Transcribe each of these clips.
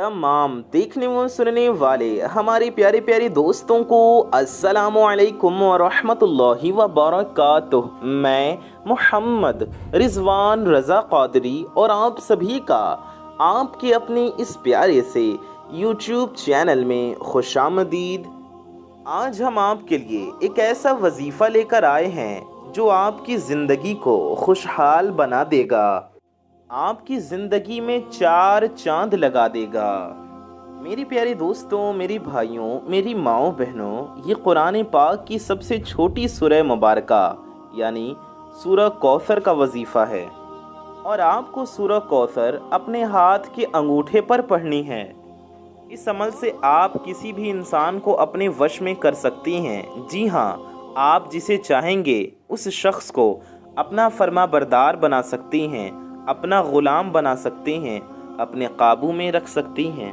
तमाम देखने व सुनने वाले हमारे प्यारे प्यारे दोस्तों को अस्सलामु अलैकुम व रहमतुल्लाहि व बरकातुह। मैं मोहम्मद रिजवान रज़ा क़ादरी और आप सभी का आपके अपने इस प्यारे से यूट्यूब चैनल में खुशामदीद। आज हम आपके लिए एक ऐसा वजीफ़ा लेकर आए हैं जो आपकी ज़िंदगी को खुशहाल बना देगा, आपकी ज़िंदगी में चार चांद लगा देगा। मेरी प्यारे दोस्तों, मेरी भाइयों, मेरी माओ बहनों, ये कुरान पाक की सबसे छोटी सूरह मुबारका यानी सूरह कौसर का वजीफ़ा है और आपको सूरह कौसर अपने हाथ के अंगूठे पर पढ़नी है। इस अमल से आप किसी भी इंसान को अपने वश में कर सकती हैं। जी हाँ, आप जिसे चाहेंगे उस शख्स को अपना फर्मा बरदार बना सकती हैं, अपना ग़ुलाम बना सकती हैं, अपने काबू में रख सकती हैं।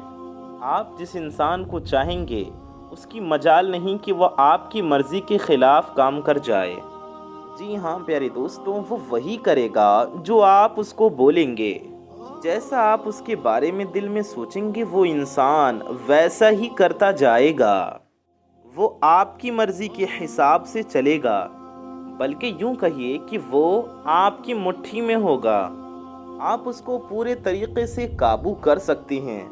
आप जिस इंसान को चाहेंगे उसकी मजाल नहीं कि वह आपकी मर्ज़ी के ख़िलाफ़ काम कर जाए। जी हाँ प्यारे दोस्तों, वो वही करेगा जो आप उसको बोलेंगे। जैसा आप उसके बारे में दिल में सोचेंगे वो इंसान वैसा ही करता जाएगा। वो आपकी मर्ज़ी के हिसाब से चलेगा, बल्कि यूँ कहिए कि वो आपकी मुट्ठी में होगा। आप उसको पूरे तरीक़े से काबू कर सकती हैं।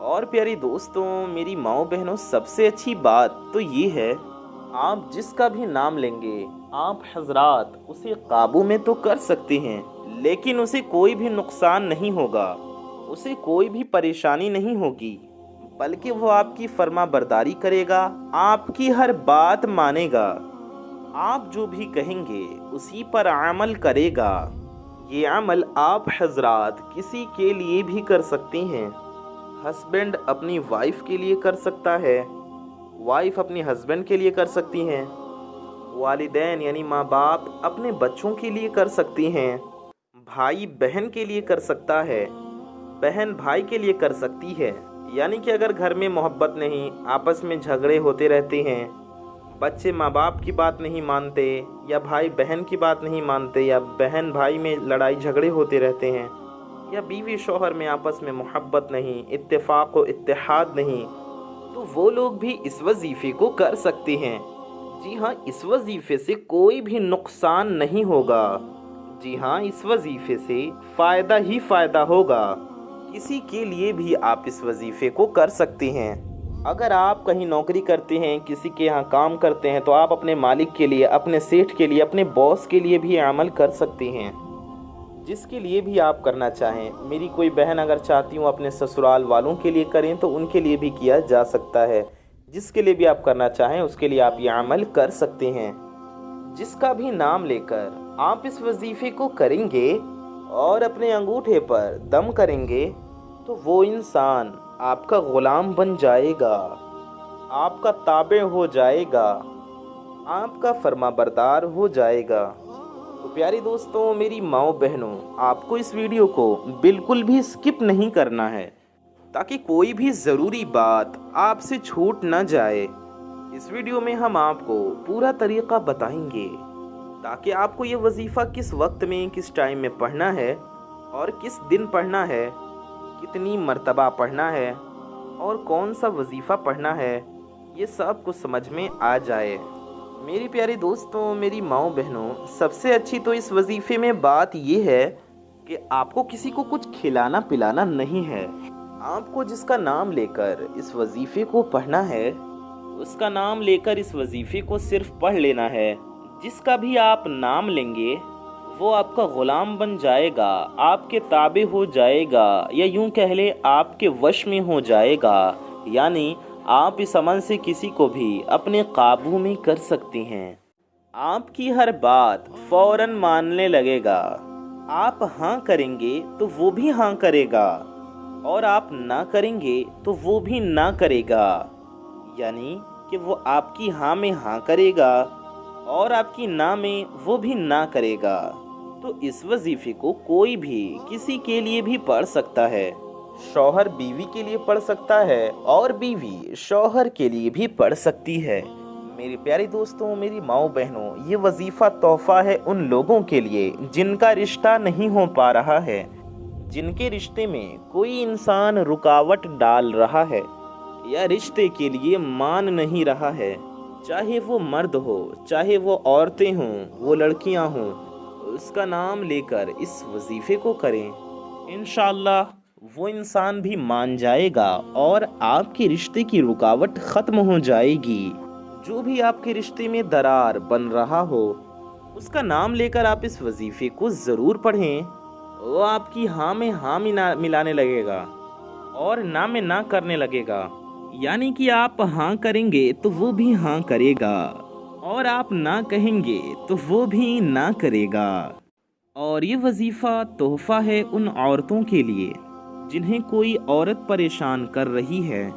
और प्यारी दोस्तों, मेरी माओ बहनों, सबसे अच्छी बात तो ये है, आप जिसका भी नाम लेंगे आप हजरात उसे काबू में तो कर सकती हैं, लेकिन उसे कोई भी नुकसान नहीं होगा, उसे कोई भी परेशानी नहीं होगी, बल्कि वो आपकी फर्मा बरदारी करेगा, आपकी हर बात मानेगा, आप जो भी कहेंगे उसी पर अमल करेगा। ये अमल आप हजरात किसी के लिए भी कर सकती हैं। हस्बैंड अपनी वाइफ के लिए कर सकता है, वाइफ अपनी हस्बैंड के लिए कर सकती हैं, वालिदैन यानी माँ बाप अपने बच्चों के लिए कर सकती हैं, भाई बहन के लिए कर सकता है, बहन भाई के लिए कर सकती है। यानी कि अगर घर में मोहब्बत नहीं, आपस में झगड़े होते रहते हैं, बच्चे माँ बाप की बात नहीं मानते, या भाई बहन की बात नहीं मानते, या बहन भाई में लड़ाई झगड़े होते रहते हैं, या बीवी शौहर में आपस में मोहब्बत नहीं, इत्तेफाक व इत्तेहाद नहीं, तो वो लोग भी इस वजीफ़े को कर सकते हैं। जी हाँ, इस वजीफ़े से कोई भी नुकसान नहीं होगा। जी हाँ, इस वजीफ़े से फ़ायदा ही फ़ायदा होगा। किसी के लिए भी आप इस वजीफ़े को कर सकते हैं। अगर आप कहीं नौकरी करते हैं, किसी के यहाँ काम करते हैं, तो आप अपने मालिक के लिए, अपने सेठ के लिए, अपने बॉस के लिए भी अमल कर सकते हैं। जिसके लिए भी आप करना चाहें, मेरी कोई बहन अगर चाहती हूँ अपने ससुराल वालों के लिए करें तो उनके लिए भी किया जा सकता है। जिसके लिए भी आप करना चाहें उसके लिए आप ये अमल कर सकते हैं। जिसका भी नाम लेकर आप इस वजीफ़े को करेंगे और अपने अंगूठे पर दम करेंगे तो वो इंसान आपका ग़ुलाम बन जाएगा, आपका ताबे हो जाएगा, आपका फर्माबरदार हो जाएगा। तो प्यारे दोस्तों, मेरी माओ बहनों, आपको इस वीडियो को बिल्कुल भी स्किप नहीं करना है ताकि कोई भी ज़रूरी बात आपसे छूट न जाए। इस वीडियो में हम आपको पूरा तरीक़ा बताएंगे ताकि आपको ये वजीफ़ा किस वक्त में, किस टाइम में पढ़ना है और किस दिन पढ़ना है, कितनी मर्तबा पढ़ना है और कौन सा वजीफ़ा पढ़ना है, ये सब कुछ समझ में आ जाए। मेरी प्यारे दोस्तों, मेरी माओ बहनों, सबसे अच्छी तो इस वजीफ़े में बात ये है कि आपको किसी को कुछ खिलाना पिलाना नहीं है। आपको जिसका नाम लेकर इस वजीफ़े को पढ़ना है, उसका नाम लेकर इस वजीफ़े को सिर्फ पढ़ लेना है। जिसका भी आप नाम लेंगे वो आपका ग़ुलाम बन जाएगा, आपके ताबे हो जाएगा, या यूँ कह ले आपके वश में हो जाएगा। यानी आप इस अमल से किसी को भी अपने काबू में कर सकती हैं। आपकी हर बात फ़ौरन मानने लगेगा। आप हाँ करेंगे तो वो भी हाँ करेगा, और आप ना करेंगे तो वो भी ना करेगा। यानी कि वो आपकी हाँ में हाँ करेगा और आपकी ना में वो भी ना करेगा। तो इस वजीफ़े को कोई भी किसी के लिए भी पढ़ सकता है। शौहर बीवी के लिए पढ़ सकता है और बीवी शौहर के लिए भी पढ़ सकती है। मेरे प्यारे दोस्तों, मेरी माओ बहनों, ये वजीफ़ा तोहफ़ा है उन लोगों के लिए जिनका रिश्ता नहीं हो पा रहा है, जिनके रिश्ते में कोई इंसान रुकावट डाल रहा है या रिश्ते के लिए मान नहीं रहा है, चाहे वो मर्द हो, चाहे वो औरतें हों, वो लड़कियां हों, उसका नाम लेकर इस वजीफे को करें। इंशाअल्लाह वो इंसान भी मान जाएगा और आपके रिश्ते की रुकावट ख़त्म हो जाएगी। जो भी आपके रिश्ते में दरार बन रहा हो, उसका नाम लेकर आप इस वजीफे को ज़रूर पढ़ें। वो आपकी हाँ में हाँ मिलाने लगेगा और ना में ना करने लगेगा। यानी कि आप हाँ करेंगे तो वो भी हाँ करेगा और आप ना कहेंगे तो वो भी ना करेगा। और ये वजीफ़ा तोहफ़ा है उन औरतों के लिए जिन्हें कोई औरत परेशान कर रही है,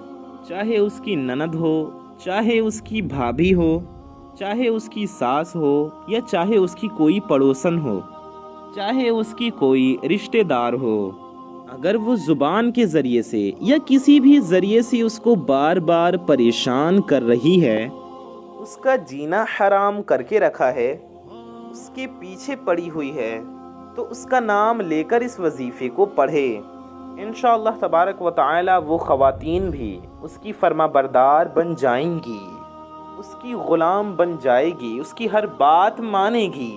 चाहे उसकी ननद हो, चाहे उसकी भाभी हो, चाहे उसकी सास हो, या चाहे उसकी कोई पड़ोसन हो, चाहे उसकी कोई रिश्तेदार हो। अगर वो ज़ुबान के ज़रिए से या किसी भी ज़रिए से उसको बार बार परेशान कर रही है, उसका जीना हराम करके रखा है, उसके पीछे पड़ी हुई है, तो उसका नाम लेकर इस वजीफ़े को पढ़े। इंशाअल्लाह तबारक व तआला वो ख़वातीन भी उसकी फर्माबरदार बन जाएंगी, उसकी ग़ुलाम बन जाएगी, उसकी हर बात मानेगी।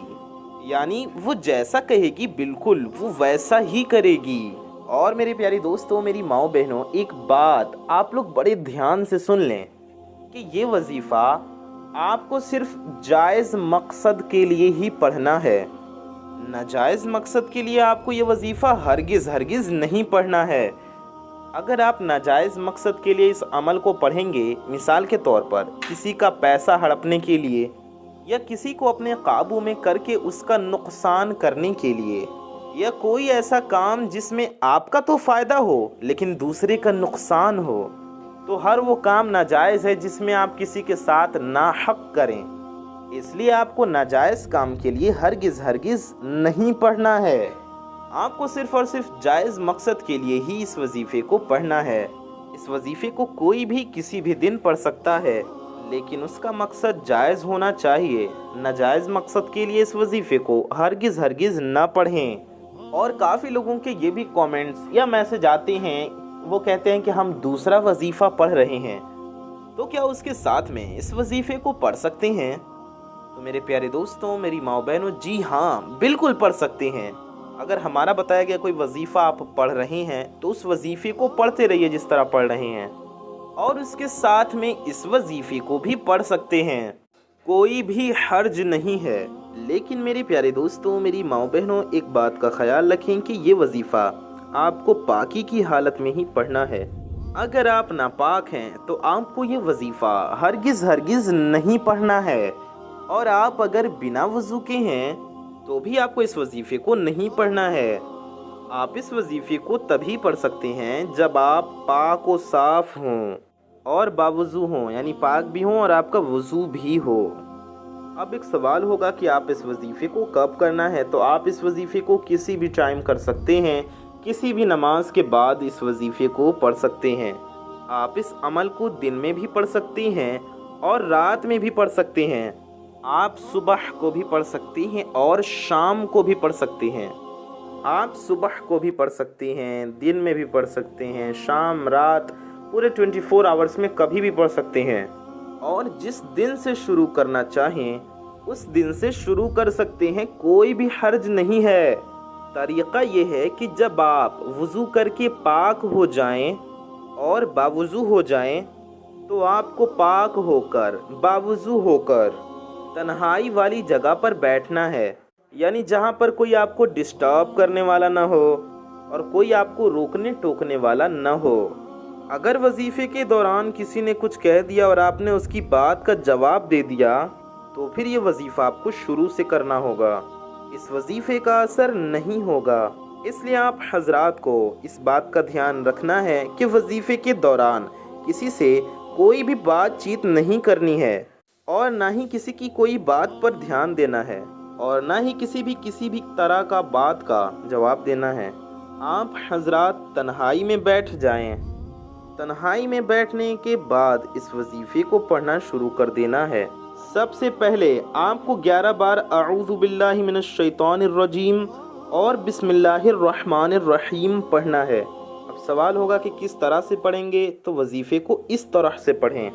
यानी वो जैसा कहेगी बिल्कुल वो वैसा ही करेगी। और मेरे प्यारे दोस्तों, मेरी माओ बहनों, एक बात आप लोग बड़े ध्यान से सुन लें कि ये वजीफ़ा आपको सिर्फ जायज़ मकसद के लिए ही पढ़ना है। नाजायज़ मकसद के लिए आपको ये वजीफ़ा हरगिज़ नहीं पढ़ना है। अगर आप नाजायज़ मकसद के लिए इस अमल को पढ़ेंगे, मिसाल के तौर पर किसी का पैसा हड़पने के लिए या किसी को अपने काबू में करके उसका नुकसान करने के लिए, या कोई ऐसा काम जिसमें आपका तो फ़ायदा हो लेकिन दूसरे का नुकसान हो, तो हर वो काम नाजायज़ है जिसमें आप किसी के साथ नाहक करें। इसलिए आपको नाजायज़ काम के लिए हरगिज़ नहीं पढ़ना है। आपको सिर्फ़ और सिर्फ जायज़ मकसद के लिए ही इस वजीफ़े को पढ़ना है। इस वजीफ़े को कोई भी किसी भी दिन पढ़ सकता है, लेकिन उसका मकसद जायज़ होना चाहिए। नाजायज़ मकसद के लिए इस वजीफ़े को हरगिज़ ना पढ़ें। और काफ़ी लोगों के ये भी कमेंट्स या मैसेज आते हैं, वो कहते हैं कि हम दूसरा वजीफ़ा पढ़ रहे हैं, तो क्या उसके साथ में इस वजीफ़े को पढ़ सकते हैं? तो मेरे प्यारे दोस्तों, मेरी माओ बहनों, जी हाँ, बिल्कुल पढ़ सकते हैं। अगर हमारा बताया गया कोई वजीफ़ा आप पढ़ रहे हैं तो उस वजीफ़े को पढ़ते रहिए जिस तरह पढ़ रहे हैं, और उसके साथ में इस वजीफ़े को भी पढ़ सकते हैं, कोई भी हर्ज नहीं है। लेकिन मेरे प्यारे दोस्तों, मेरी माओ बहनों, एक बात का ख्याल रखें कि ये वजीफ़ा आपको पाकी की हालत में ही पढ़ना है। अगर आप नापाक हैं तो आपको ये वजीफ़ा हरगिज़ नहीं पढ़ना है। और आप अगर बिना वज़ू के हैं तो भी आपको इस वजीफ़े को नहीं पढ़ना है। आप इस वजीफ़े को तभी पढ़ सकते हैं जब आप पाक व साफ़ हों और बावज़ू हों, यानी पाक भी हों और आपका वज़ू भी हो। अब एक सवाल होगा कि आप इस वजीफ़े को कब करना है, तो आप इस वजीफ़े को किसी भी टाइम कर सकते हैं, किसी भी नमाज के बाद इस वजीफ़े को पढ़ सकते हैं। आप इस अमल को दिन में भी पढ़ सकते हैं और रात में भी पढ़ सकते हैं। आप सुबह को भी पढ़ सकते हैं और शाम को भी पढ़ सकते हैं। आप सुबह को भी पढ़ सकते हैं, दिन में भी पढ़ सकते हैं, शाम, रात, पूरे 24 आवर्स में कभी भी पढ़ सकते हैं। और जिस दिन से शुरू करना चाहें उस दिन से शुरू कर सकते हैं, कोई भी हर्ज नहीं है। तरीक़ा ये है कि जब आप वज़ू करके पाक हो जाएं और बावज़ू हो जाएं, तो आपको पाक होकर, बावज़ू होकर तन्हाई वाली जगह पर बैठना है, यानी जहाँ पर कोई आपको डिस्टर्ब करने वाला ना हो और कोई आपको रोकने टोकने वाला ना हो। अगर वजीफ़े के दौरान किसी ने कुछ कह दिया और आपने उसकी बात का जवाब दे दिया, तो फिर ये वजीफ़ा आपको शुरू से करना होगा। इस वजीफ़े का असर नहीं होगा। इसलिए आप हजरात को इस बात का ध्यान रखना है कि वजीफ़े के दौरान किसी से कोई भी बातचीत नहीं करनी है और ना ही किसी की कोई बात पर ध्यान देना है और ना ही किसी भी तरह का बात का जवाब देना है। आप हजरात तन्हाई में बैठ जाएं। तन्हाई में बैठने के बाद इस वजीफ़े को पढ़ना शुरू कर देना है। सबसे पहले आपको 11 बार अऊज़ु बिल्लाहि मिनश शैतानिर रजीम اور بسم اللہ الرحمن الرحیم پڑھنا ہے۔ اب سوال ہوگا کہ کس طرح سے پڑھیں گے، تو وظیفے کو اس طرح سے پڑھیں: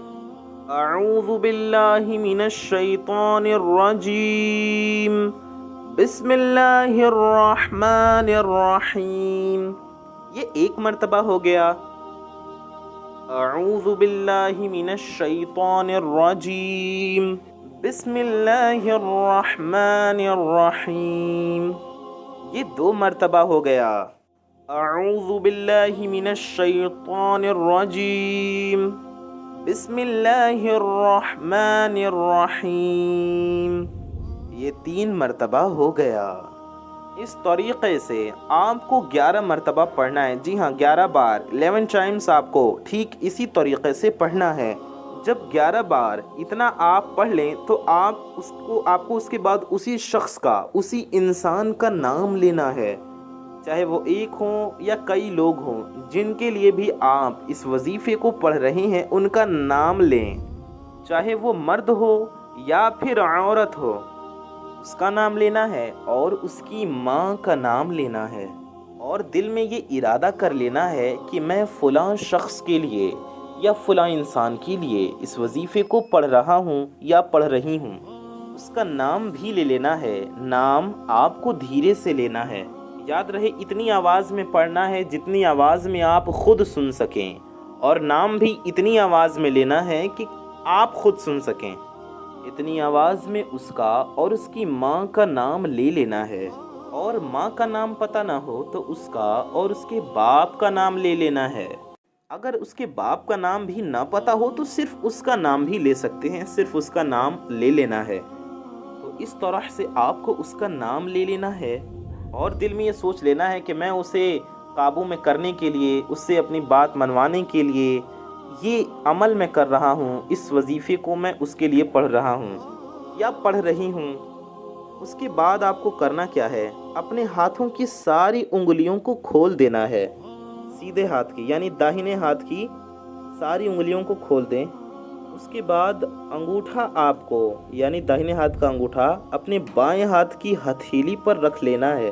اعوذ باللہ من الشیطان الرجیم، بسم اللہ الرحمن الرحیم۔ یہ ایک مرتبہ ہو گیا۔ اعوذ باللہ من الشیطان الرجیم، بسم اللہ الرحمن الرحیم۔ یہ دو مرتبہ ہو گیا۔ اعوذ باللہ من الشیطان الرجیم، بسم اللہ الرحمن الرحیم۔ یہ تین مرتبہ ہو گیا۔ اس طریقے سے آپ کو 11 مرتبہ پڑھنا ہے۔ جی ہاں، 11 بار 11 ٹائمز آپ کو ٹھیک اسی طریقے سے پڑھنا ہے۔ جب 11 بار اتنا آپ پڑھ لیں تو آپ کو اس کے بعد اسی شخص کا، اسی انسان کا نام لینا ہے، چاہے وہ ایک ہوں یا کئی لوگ ہوں جن کے لیے بھی آپ اس وظیفے کو پڑھ رہے ہیں، ان کا نام لیں، چاہے وہ مرد ہو یا پھر عورت ہو، اس کا نام لینا ہے اور اس کی ماں کا نام لینا ہے، اور دل میں یہ ارادہ کر لینا ہے کہ میں فلاں شخص کے لیے یا فلاں انسان کے لیے اس وظیفے کو پڑھ رہا ہوں یا پڑھ رہی ہوں۔ اس کا نام بھی لے لینا ہے۔ نام آپ کو دھیرے سے لینا ہے۔ یاد رہے اتنی آواز میں پڑھنا ہے جتنی آواز میں آپ خود سن سکیں، اور نام بھی اتنی آواز میں لینا ہے کہ آپ خود سن سکیں۔ اتنی آواز میں اس کا اور اس کی ماں کا نام لے لینا ہے، اور ماں کا نام پتہ نہ ہو تو اس کا اور اس کے باپ کا نام لے لینا ہے۔ اگر اس کے باپ کا نام بھی نہ پتہ ہو تو صرف اس کا نام بھی لے سکتے ہیں، صرف اس کا نام لے لینا ہے۔ تو اس طرح سے آپ کو اس کا نام لے لینا ہے، اور دل میں یہ سوچ لینا ہے کہ میں اسے قابو میں کرنے کے لیے، اس سے اپنی بات منوانے کے لیے یہ عمل میں کر رہا ہوں، اس وظیفے کو میں اس کے لیے پڑھ رہا ہوں یا پڑھ رہی ہوں۔ اس کے بعد آپ کو کرنا کیا ہے؟ اپنے ہاتھوں کی ساری انگلیوں کو کھول دینا ہے، سیدھے ہاتھ کی یعنی داہنے ہاتھ کی ساری انگلیوں کو کھول دیں۔ اس کے بعد انگوٹھا آپ کو یعنی داہنے ہاتھ کا انگوٹھا اپنے بائیں ہاتھ کی ہتھیلی پر رکھ لینا ہے۔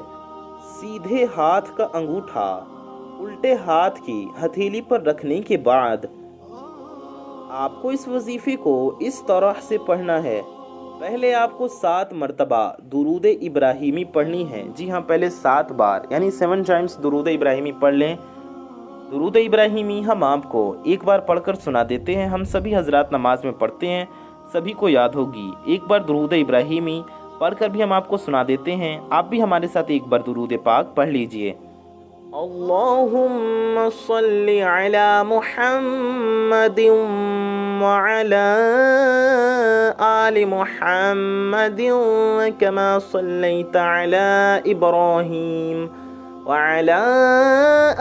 سیدھے ہاتھ کا انگوٹھا الٹے ہاتھ کی ہتھیلی پر رکھنے کے بعد آپ کو اس وظیفے کو اس طرح سے پڑھنا ہے۔ پہلے آپ کو 7 مرتبہ درود ابراہیمی پڑھنی ہے۔ جی ہاں، پہلے 7 بار یعنی 7 ٹائمز درود ابراہیمی پڑھ لیں۔ درود ابراہیمی ہم آپ کو ایک بار پڑھ کر سنا دیتے ہیں۔ ہم سبھی حضرات نماز میں پڑھتے ہیں، سبھی کو یاد ہوگی۔ ایک بار درود ابراہیمی پڑھ کر بھی ہم آپ کو سنا دیتے ہیں۔ آپ بھی ہمارے ساتھ ایک بار درود پاک پڑھ لیجئے۔ اللہم صلی علی محمد وعلی آل محمد کما صلیت علی ابراہیم وعلی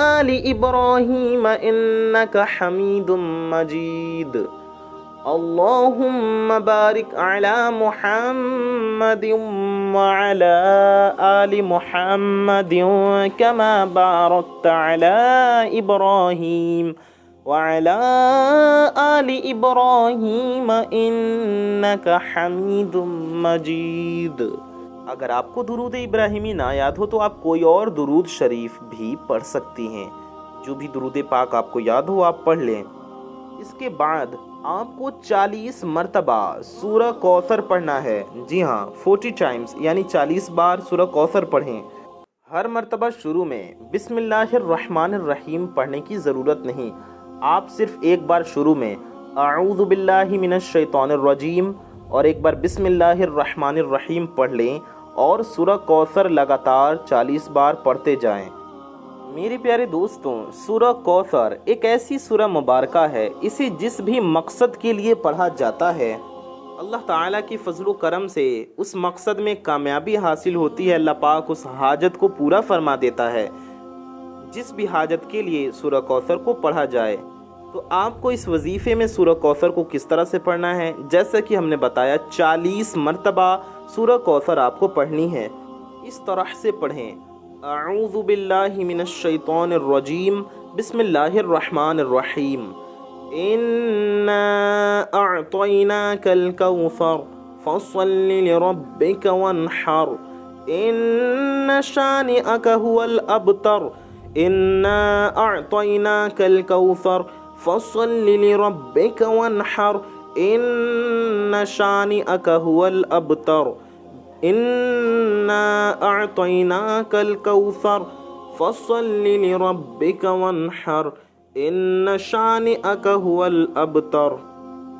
آل ابراہیم انکا حمید مجید۔ اللہم بارک علی محمد وعلی آل محمد کما بارکت علی ابراہیم وعلی آل ابراہیم انکا حمید مجید۔ اگر آپ کو درود ابراہیمی نہ یاد ہو تو آپ کوئی اور درود شریف بھی پڑھ سکتی ہیں، جو بھی درود پاک آپ کو یاد ہو آپ پڑھ لیں۔ اس کے بعد آپ کو 40 مرتبہ سورہ کوثر پڑھنا ہے۔ جی ہاں، 40 ٹائمز یعنی 40 بار سورہ کوثر پڑھیں۔ ہر مرتبہ شروع میں بسم اللہ الرحمن الرحیم پڑھنے کی ضرورت نہیں، آپ صرف ایک بار شروع میں اعوذ باللہ من الشیطان الرجیم اور ایک بار بسم اللہ الرحمن الرحیم پڑھ لیں، اور سورہ کوثر لگاتار 40 بار پڑھتے جائیں۔ میرے پیارے دوستوں، سورہ کوثر ایک ایسی سورہ مبارکہ ہے، اسے جس بھی مقصد کے لیے پڑھا جاتا ہے اللہ تعالیٰ کی فضل و کرم سے اس مقصد میں کامیابی حاصل ہوتی ہے۔ اللہ پاک اس حاجت کو پورا فرما دیتا ہے۔ جس بھی حاجت کے لیے سورہ کوثر کو پڑھا جائے، تو آپ کو اس وظیفے میں سورہ کوثر کو کس طرح سے پڑھنا ہے؟ جیسا کہ ہم نے بتایا 40 مرتبہ سورہ کوثر آپ کو پڑھنی ہے۔ اس طرح سے پڑھیں: اعوذ باللہ من الشیطان الرجیم، بسم اللہ الرحمن الرحیم، انا اعطیناک الکوثر فصل لربک وانحر إن شانئك هو الأبتر إنا أعطيناك الكوثر فصل لربك وانحر إن شانئك هو الأبتر إنا أعطيناك الكوثر فصل لربك وانحر إن شانئك هو الأبتر.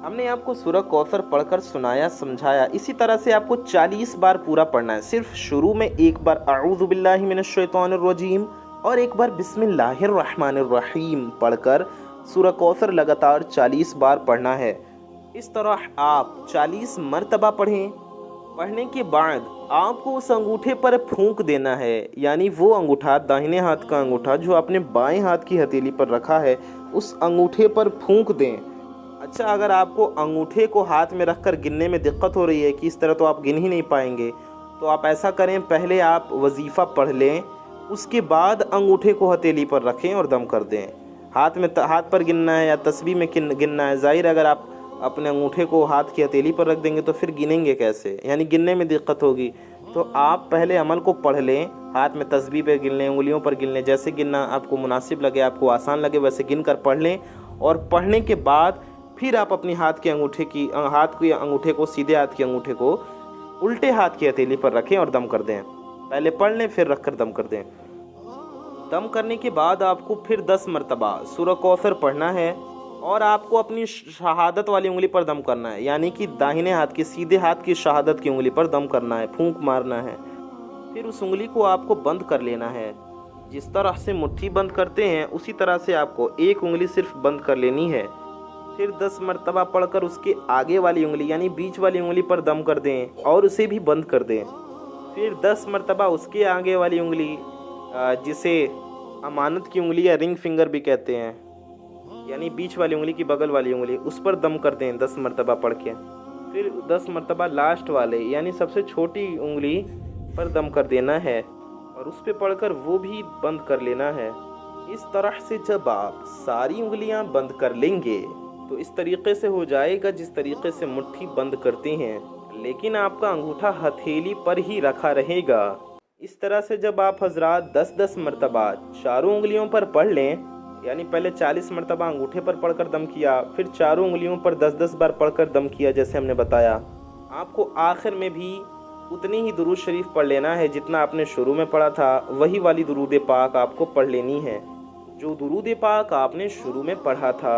हमने आपको सूरह कौसर पढ़कर सुनाया, समझाया. इसी तरह से आपको 40 बार पूरा पढ़ना है. सिर्फ शुरू में एक बार अऊज़ु बिल्लाहि मिनश शैतानिर रजीम और एक बार बिस्मिल्लाहिर रहमानिर रहीम पढ़कर सूरह कौसर लगातार 40 बार पढ़ना है. इस तरह आप 40 मरतबा पढ़ें. पढ़ने के बाद आपको उस अंगूठे पर फूंक देना है, यानी वो अंगूठा, दाहिने हाथ का अंगूठा जो आपने बाएं हाथ की हथेली पर रखा है, उस अंगूठे पर फूंक दें. अच्छा, अगर आपको अंगूठे को हाथ में रखकर गिनने में दिक्कत हो रही है कि इस तरह तो आप गिन ही नहीं पाएंगे, तो आप ऐसा करें, पहले आप वजीफ़ा पढ़ लें, उसके बाद अंगूठे को हथेली पर रखें और दम कर दें. हाथ पर गिनना है या तस्बीह में गिनना है. ज़ाहिर अगर आप अपने अंगूठे को हाथ की हथेली पर रख देंगे तो फिर गिनेंगे कैसे, यानी गिनने में दिक्कत होगी. तो आप पहले अमल को पढ़ लें, हाथ में तस्बीह पे गिन लें, उंगलियों पर गिन लें, जैसे गिनना आपको मुनासिब लगे, आपको आसान लगे वैसे गिन कर पढ़ लें. और पढ़ने के बाद फिर आप अपनी हाथ के अंगूठे को सीधे हाथ के अंगूठे को उल्टे हाथ की हथेली पर रखें और दम कर दें. पहले पढ़ लें फिर रख कर दम कर दें. दम करने के बाद आपको फिर 10 मरतबा सूरह कौसर पढ़ना है और आपको अपनी शहादत वाली उंगली पर दम करना है, यानी कि दाहिने हाथ की, सीधे हाथ की शहादत की उंगली पर दम करना है, फूंक मारना है. फिर उस उंगली को आपको बंद कर लेना है. जिस तरह से मुट्ठी बंद करते हैं उसी तरह से आपको एक उंगली सिर्फ बंद कर लेनी है. फिर 10 मरतबा पढ़कर उसके आगे वाली उंगली यानी बीच वाली उंगली पर दम कर दें और उसे भी बंद कर दें. फिर 10 मरतबा उसके आगे वाली उंगली, जिसे अमानत की उंगली या रिंग फिंगर भी कहते हैं, यानी बीच वाली उंगली की बगल वाली उंगली, उस पर दम कर दें 10 मरतबा पढ़ के. फिर 10 मरतबा लास्ट वाले यानी सबसे छोटी उंगली पर दम कर देना है और उस पर पढ़कर वो भी बंद कर लेना है. इस तरह से जब आप सारी उंगलियां बंद कर लेंगे तो इस तरीके से हो जाएगा जिस तरीके से मुट्ठी बंद करते हैं, लेकिन आपका अंगूठा हथेली पर ही रखा रहेगा. इस तरह से जब आप हजरात 10-10 मरतबा चारों उंगलियों पर पढ़ लें, यानी पहले 40 मरतबा अंगूठे पर पढ़कर दम किया, फिर चारों उंगलियों पर 10-10 बार पढ़कर दम किया जैसे हमने बताया, आपको आखिर में भी उतनी ही दुरूद शरीफ पढ़ लेना है जितना आपने शुरू में पढ़ा था. वही वाली दुरूद पाक आपको पढ़ लेनी है जो दुरूद पाक आपने शुरू में पढ़ा था.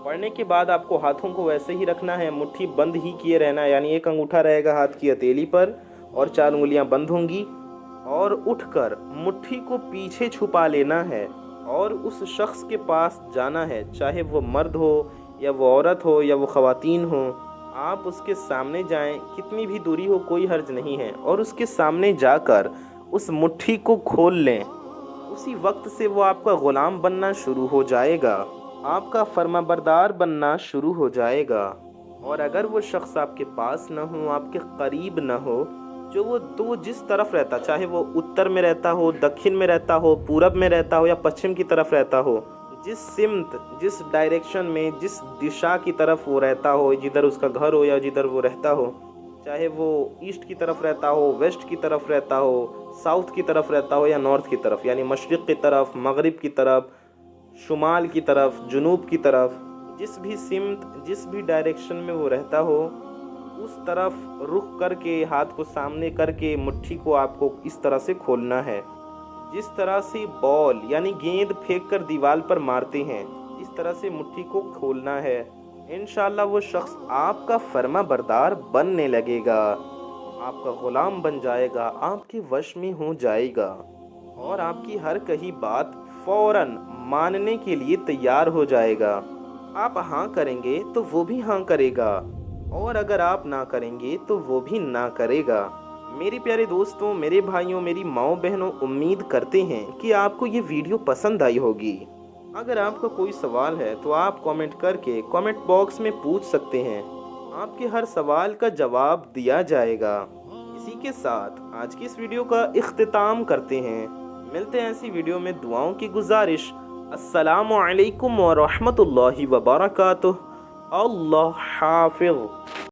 पढ़ने के बाद आपको हाथों को वैसे ही रखना है, मुट्ठी बंद ही किए रहना है, यानी एक अंगूठा रहेगा हाथ की हथेली पर और 4 उंगलियां बंद होंगी. और उठकर मुट्ठी को पीछे छुपा लेना है और उस शख्स के पास जाना है, चाहे वो मर्द हो या वो औरत हो या वो ख़वातीन हो. आप उसके सामने जाएं, कितनी भी दूरी हो कोई हर्ज नहीं है, और उसके सामने जाकर उस मुट्ठी को खोल लें. उसी वक्त से वो आपका ग़ुलाम बनना शुरू हो जाएगा, आपका फर्माबरदार बनना शुरू हो जाएगा. और अगर वो शख्स आपके पास न हो, आपके करीब न हो, जो वो जिस तरफ रहता, चाहे वो उत्तर में रहता हो, दक्षिण में रहता हो, पूरब में रहता हो या पश्चिम की तरफ रहता हो, जिस सिमत, जिस डायरेक्शन में, जिस दिशा की तरफ वो रहता हो, जिधर उसका घर हो या जिधर वो रहता हो, चाहे वो ईस्ट की तरफ रहता हो, वेस्ट की तरफ रहता हो, साउथ की तरफ रहता हो या नॉर्थ की तरफ, यानी मशरिक़ की तरफ, मगरिब की तरफ, शुमाल की तरफ, जुनूब की तरफ, जिस भी सिमत, जिस भी डायरेक्शन में वो रहता हो, उस तरफ रुख करके, हाथ को सामने करके मुट्ठी को आपको इस तरह से खोलना है, जिस तरह से बॉल यानी गेंद फेंक कर दीवार पर मारते हैं, इस तरह से मुट्ठी को खोलना है. इंशाअल्लाह वो शख्स आपका फर्मा बरदार बनने लगेगा, आपका ग़ुलाम बन जाएगा, आपके वश में हो जाएगा और आपकी हर कही बात फ़ौरन मानने के लिए तैयार हो जाएगा. आप हाँ करेंगे तो वो भी हाँ करेगा और अगर आप ना करेंगे तो वो भी ना करेगा. मेरे प्यारे दोस्तों, मेरे भाइयों, मेरी माओ बहनों, उम्मीद करते हैं कि आपको ये वीडियो पसंद आई होगी. अगर आपका कोई सवाल है तो आप कमेंट करके कमेंट बॉक्स में पूछ सकते हैं, आपके हर सवाल का जवाब दिया जाएगा. इसी के साथ आज की इस वीडियो का इख्तिताम करते हैं. मिलते हैं ऐसी वीडियो में. दुआओं की गुजारिश. अस्सलामु अलैकुम व रहमतुल्लाहि व बरकातुहू. अल्लाह हाफ़िज़.